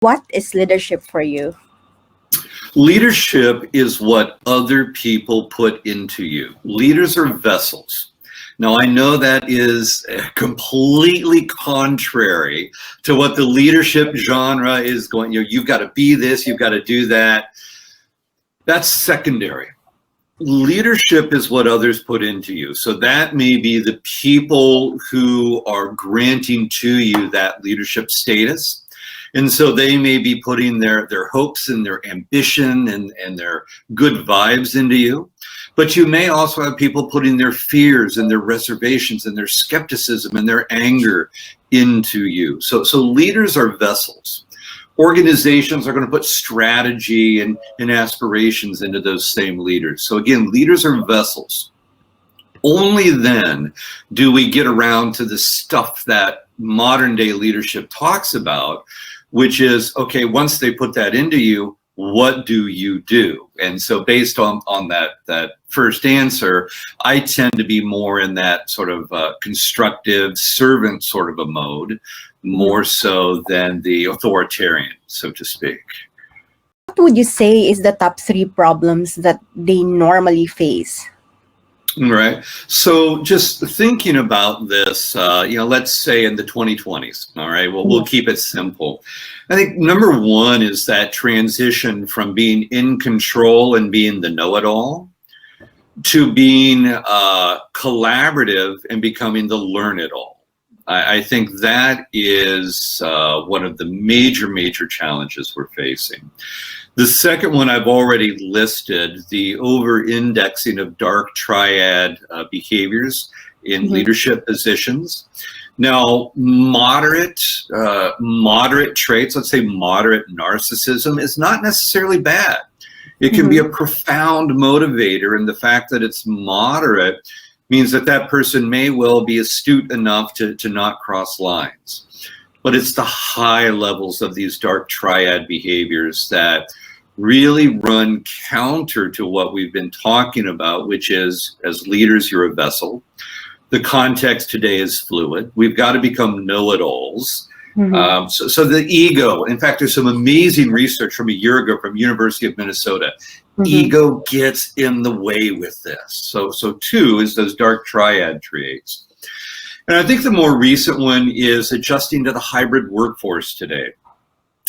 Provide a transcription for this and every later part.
What is leadership for you? Leadership is what other people put into you. Leaders are vessels. Now, I know that is completely contrary to what the leadership genre is going, you've got to be this, you've got to do that. That's secondary. Leadership is what others put into you. So that may be the people who are granting to you that leadership status. And so they may be putting their hopes and their ambition and their good vibes into you. But you may also have people putting their fears and their reservations and their skepticism and their anger into you. So leaders are vessels. Organizations are going to put strategy and aspirations into those same leaders. So again, leaders are vessels. Only then do we get around to the stuff that modern day leadership talks about, which is, okay, once they put that into you, what do you do? And so based on that first answer, I tend to be more in that sort of constructive servant sort of a mode, more so than the authoritarian, so to speak. What would you say is the top 3 problems that they normally face? Right. So just thinking about this, let's say in the 2020s, all right, well, we'll keep it simple. I think number 1 is that transition from being in control and being the know-it-all to being collaborative and becoming the learn-it-all. I think that is one of the major challenges we're facing. The second one I've already listed, the over-indexing of dark triad behaviors in leadership positions. Now, moderate traits, let's say moderate narcissism, is not necessarily bad. It can be a profound motivator, and the fact that it's moderate means that that person may well be astute enough to not cross lines. But it's the high levels of these dark triad behaviors that really run counter to what we've been talking about, which is, as leaders, you're a vessel. The context today is fluid. We've got to become know-it-alls. So the ego, in fact, there's some amazing research from a year ago from University of Minnesota. Ego gets in the way with this. So 2 is those dark triad traits. And I think the more recent one is adjusting to the hybrid workforce today.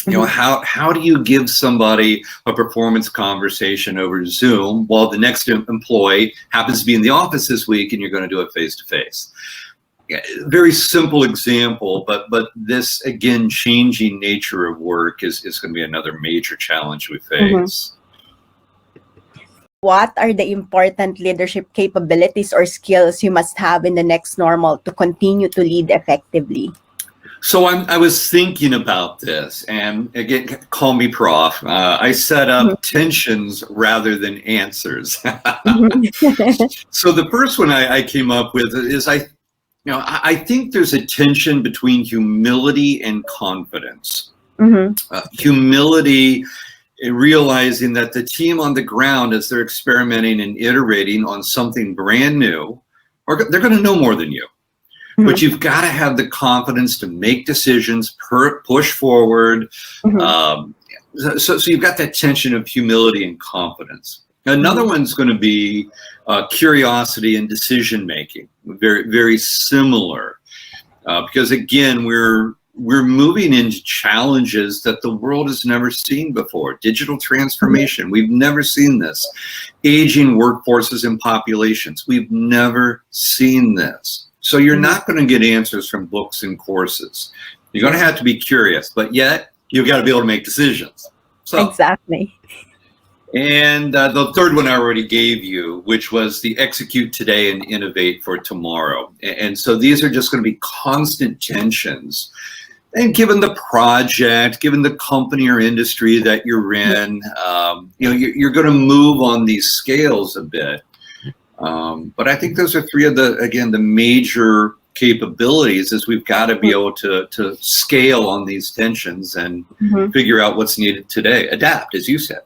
You know, how do you give somebody a performance conversation over Zoom while the next employee happens to be in the office this week and you're going to do it face-to-face? Very simple example, but this, again, changing nature of work is going to be another major challenge we face. What are the important leadership capabilities or skills you must have in the next normal to continue to lead effectively? So I was thinking about this, and again, call me prof. I set up tensions rather than answers. So the first one I came up with is I think there's a tension between humility and confidence. Humility, realizing that the team on the ground, as they're experimenting and iterating on something brand new, they're going to know more than you. But you've got to have the confidence to make decisions, push forward. So you've got that tension of humility and confidence. Another one's going to be curiosity and decision making. Very similar, because again, we're moving into challenges that the world has never seen before. Digital transformation, we've never seen this. Aging workforces and populations, we've never seen this. So you're not going to get answers from books and courses. You're going to have to be curious, but yet you've got to be able to make decisions. So, exactly. And the third one I already gave you, which was the execute today and innovate for tomorrow. And so these are just going to be constant tensions. And given the project, given the company or industry that you're in, you're going to move on these scales a bit. But I think those are 3 of the major capabilities, is we've got to be able to scale on these tensions and figure out what's needed today. Adapt, as you said.